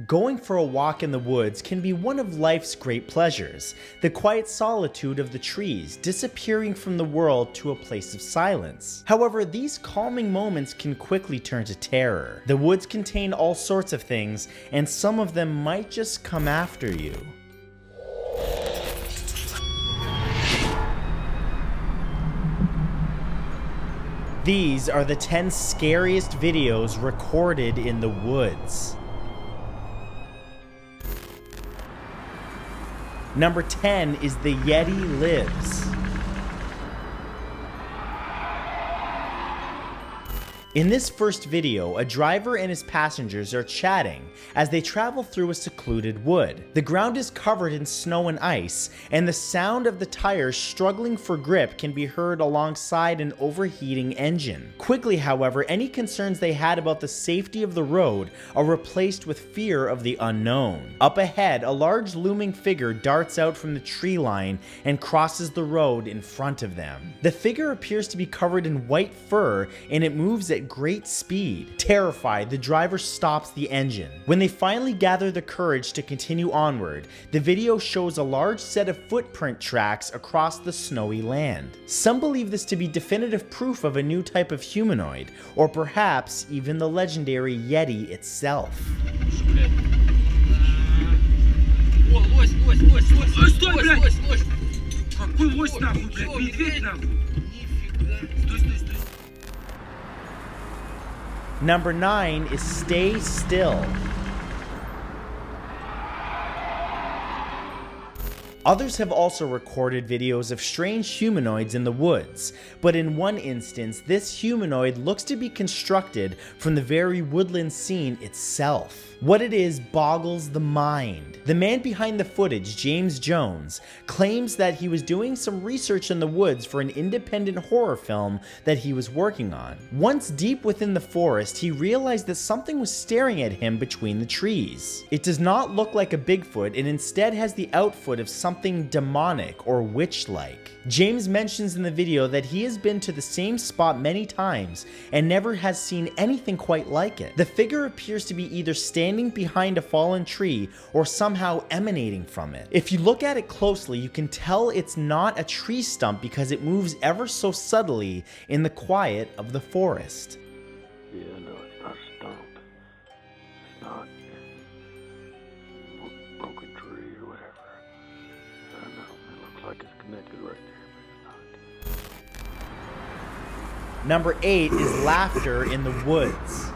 Going for a walk in the woods can be one of life's great pleasures, the quiet solitude of the trees, disappearing from the world to a place of silence. However, these calming moments can quickly turn to terror. The woods contain all sorts of things, and some of them might just come after you. These are the 10 scariest videos recorded in the woods. Number 10 is The Yeti Lives. In this first video, a driver and his passengers are chatting as they travel through a secluded wood. The ground is covered in snow and ice, and the sound of the tires struggling for grip can be heard alongside an overheating engine. Quickly, however, any concerns they had about the safety of the road are replaced with fear of the unknown. Up ahead, a large looming figure darts out from the tree line and crosses the road in front of them. The figure appears to be covered in white fur, and it moves at great speed. Terrified, the driver stops the engine. When they finally gather the courage to continue onward, the video shows a large set of footprint tracks across the snowy land. Some believe this to be definitive proof of a new type of humanoid, or perhaps even the legendary Yeti itself. Number 9 is Stay Still. Others have also recorded videos of strange humanoids in the woods, but in one instance, this humanoid looks to be constructed from the very woodland scene itself. What it is boggles the mind. The man behind the footage, James Jones, claims that he was doing some research in the woods for an independent horror film that he was working on. Once deep within the forest, he realized that something was staring at him between the trees. It does not look like a Bigfoot and instead has the outfit of something demonic or witch-like. James mentions in the video that he has been to the same spot many times and never has seen anything quite like it. The figure appears to be either standing behind a fallen tree or somehow emanating from it. If you look at it closely, you can tell it's not a tree stump because it moves ever so subtly in the quiet of the forest. Yeah, no, it's not a stump. It's not a broken tree or whatever. I don't know. It looks like it's connected right there, but it's not. Number 8 is Laughter in the Woods.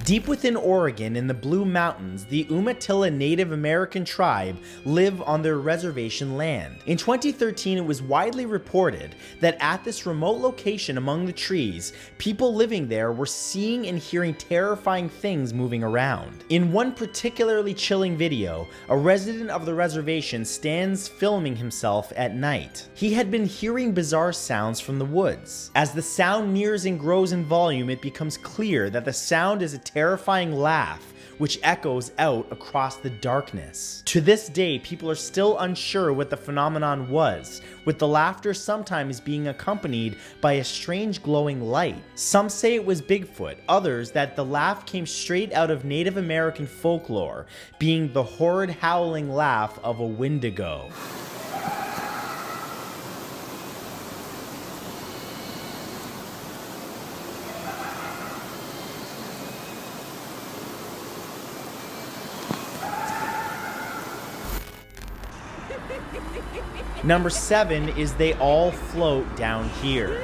Deep within Oregon in the Blue Mountains, the Umatilla Native American tribe live on their reservation land. In 2013, it was widely reported that at this remote location among the trees, people living there were seeing and hearing terrifying things moving around. In one particularly chilling video, a resident of the reservation stands filming himself at night. He had been hearing bizarre sounds from the woods. As the sound nears and grows in volume, it becomes clear that the sound is a terrifying laugh which echoes out across the darkness. To this day, people are still unsure what the phenomenon was, with the laughter sometimes being accompanied by a strange glowing light. Some say it was Bigfoot, others that the laugh came straight out of Native American folklore, being the horrid howling laugh of a Wendigo. Number 7 is They All Float Down Here.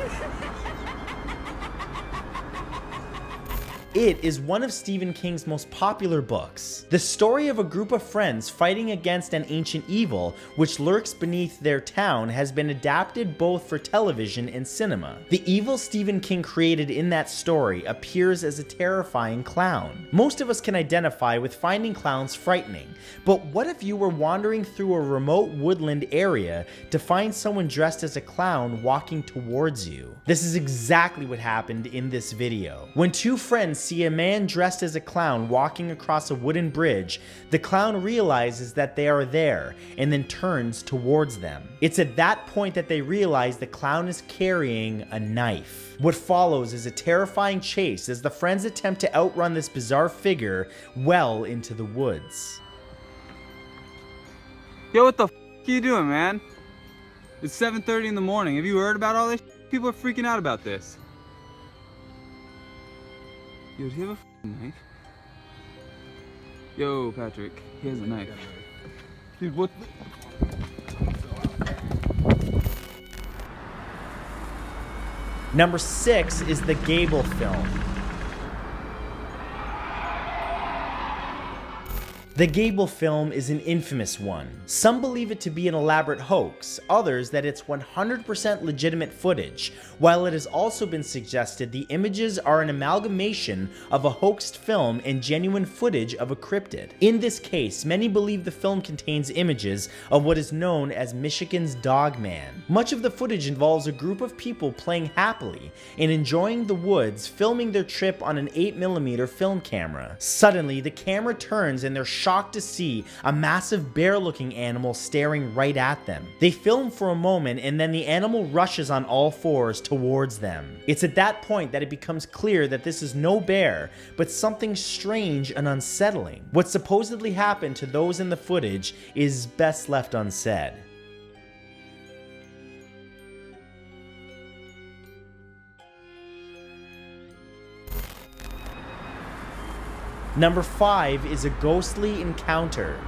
It is one of Stephen King's most popular books. The story of a group of friends fighting against an ancient evil which lurks beneath their town has been adapted both for television and cinema. The evil Stephen King created in that story appears as a terrifying clown. Most of us can identify with finding clowns frightening, but what if you were wandering through a remote woodland area to find someone dressed as a clown walking towards you? This is exactly what happened in this video. When two friends see a man dressed as a clown walking across a wooden bridge, the clown realizes that they are there and then turns towards them. It's at that point that they realize the clown is carrying a knife. What follows is a terrifying chase as the friends attempt to outrun this bizarre figure well into the woods. Yo, what the f are you doing, man? It's 7:30 in the morning. Have you heard about all this? People are freaking out about this. Yo, does he have a f***ing knife? Yo, Patrick, he has a knife. Dude, what the... Number 6 is the GABLE film. The GABLE film is an infamous one. Some believe it to be an elaborate hoax, others that it's 100% legitimate footage, while it has also been suggested the images are an amalgamation of a hoaxed film and genuine footage of a cryptid. In this case, many believe the film contains images of what is known as Michigan's Dog Man. Much of the footage involves a group of people playing happily and enjoying the woods, filming their trip on an 8mm film camera. Suddenly, the camera turns and they're shocked to see a massive bear-looking animal staring right at them. They film for a moment and then the animal rushes on all fours towards them. It's at that point that it becomes clear that this is no bear, but something strange and unsettling. What supposedly happened to those in the footage is best left unsaid. Number 5 is a ghostly encounter.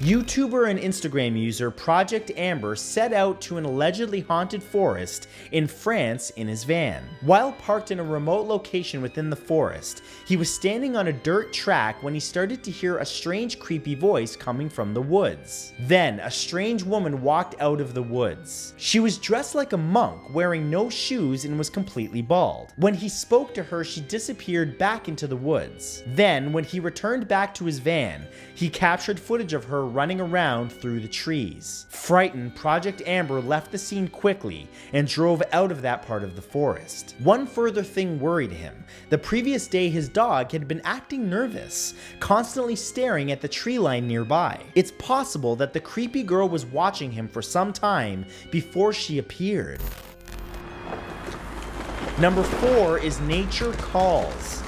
YouTuber and Instagram user Project Amber set out to an allegedly haunted forest in France in his van. While parked in a remote location within the forest, he was standing on a dirt track when he started to hear a strange creepy voice coming from the woods. Then, a strange woman walked out of the woods. She was dressed like a monk, wearing no shoes and was completely bald. When he spoke to her, she disappeared back into the woods. Then, when he returned back to his van, he captured footage of her running around through the trees. Frightened, Project Amber left the scene quickly and drove out of that part of the forest. One further thing worried him. The previous day his dog had been acting nervous, constantly staring at the tree line nearby. It's possible that the creepy girl was watching him for some time before she appeared. Number 4 is Nature Calls.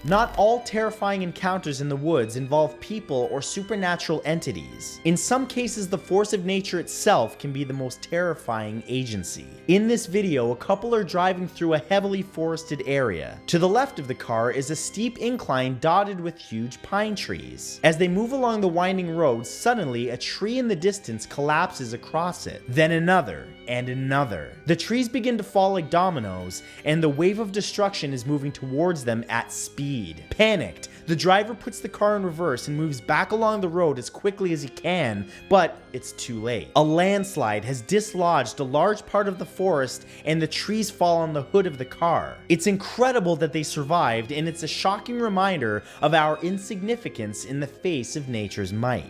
Not all terrifying encounters in the woods involve people or supernatural entities. In some cases, the force of nature itself can be the most terrifying agency. In this video, a couple are driving through a heavily forested area. To the left of the car is a steep incline dotted with huge pine trees. As they move along the winding road, suddenly a tree in the distance collapses across it. Then another, and another. The trees begin to fall like dominoes, and the wave of destruction is moving towards them at speed. Panicked, the driver puts the car in reverse and moves back along the road as quickly as he can, but it's too late. A landslide has dislodged a large part of the forest and the trees fall on the hood of the car. It's incredible that they survived, and it's a shocking reminder of our insignificance in the face of nature's might.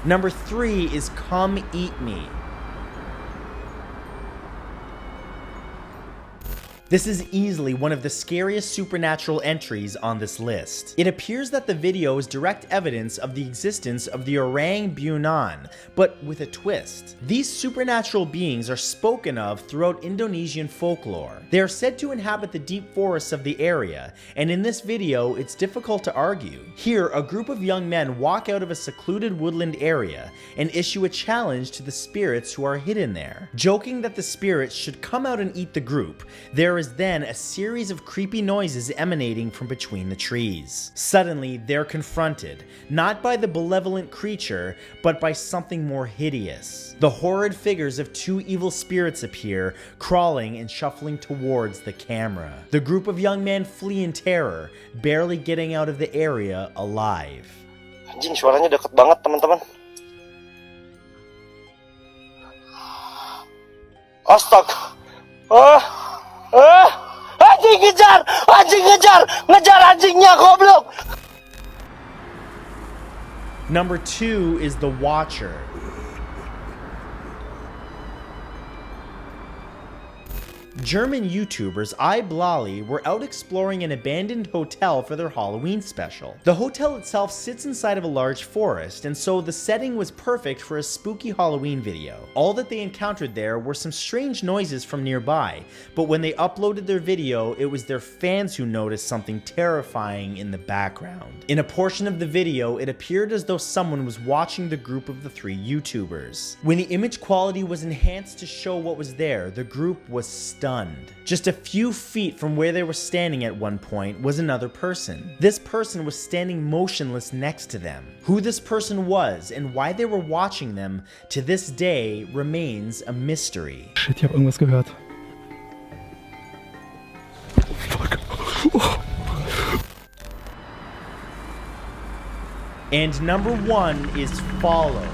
Number 3 is Come Eat Me. This is easily one of the scariest supernatural entries on this list. It appears that the video is direct evidence of the existence of the Orang Buanan, but with a twist. These supernatural beings are spoken of throughout Indonesian folklore. They are said to inhabit the deep forests of the area, and in this video, it's difficult to argue. Here, a group of young men walk out of a secluded woodland area and issue a challenge to the spirits who are hidden there. Joking that the spirits should come out and eat the group, there is then a series of creepy noises emanating from between the trees. Suddenly, they're confronted, not by the malevolent creature, but by something more hideous. The horrid figures of two evil spirits appear, crawling and shuffling towards the camera. The group of young men flee in terror, barely getting out of the area alive. Anjing, suaranya deket banget, teman-teman. Astaga. Anjing ngejar! Anjing ngejar! Ngejar anjingnya, goblok! Number 2 is The Watcher. German YouTubers YETI were out exploring an abandoned hotel for their Halloween special. The hotel itself sits inside of a large forest, and so the setting was perfect for a spooky Halloween video. All that they encountered there were some strange noises from nearby, but when they uploaded their video, it was their fans who noticed something terrifying in the background. In a portion of the video, it appeared as though someone was watching the group of the 3 YouTubers. When the image quality was enhanced to show what was there, the group was stunned. Just a few feet from where they were standing at one point was another person. This person was standing motionless next to them. Who this person was and why they were watching them to this day remains a mystery. Shit, ich hab irgendwas gehört. Fuck. And number 1 is Follow.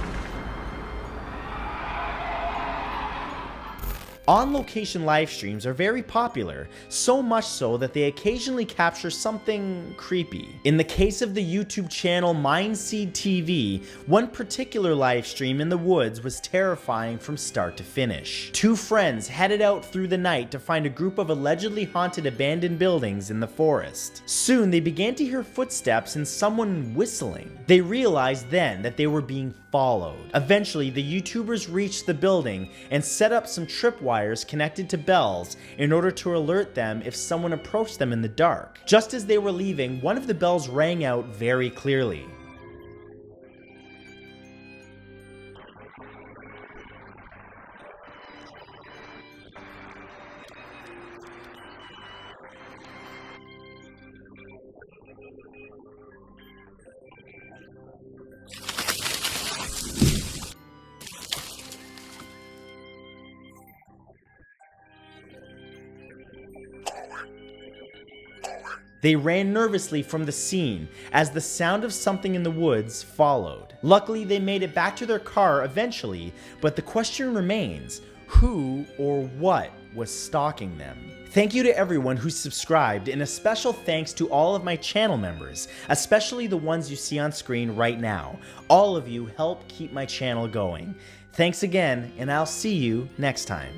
On-location live streams are very popular, so much so that they occasionally capture something creepy. In the case of the YouTube channel Mindseed TV, one particular live stream in the woods was terrifying from start to finish. 2 friends headed out through the night to find a group of allegedly haunted abandoned buildings in the forest. Soon they began to hear footsteps and someone whistling. They realized then that they were being followed. Eventually, the YouTubers reached the building and set up some tripwires connected to bells in order to alert them if someone approached them in the dark. Just as they were leaving, one of the bells rang out very clearly. They ran nervously from the scene as the sound of something in the woods followed. Luckily, they made it back to their car eventually, but the question remains, who or what was stalking them? Thank you to everyone who subscribed, and a special thanks to all of my channel members, especially the ones you see on screen right now. All of you help keep my channel going. Thanks again, and I'll see you next time.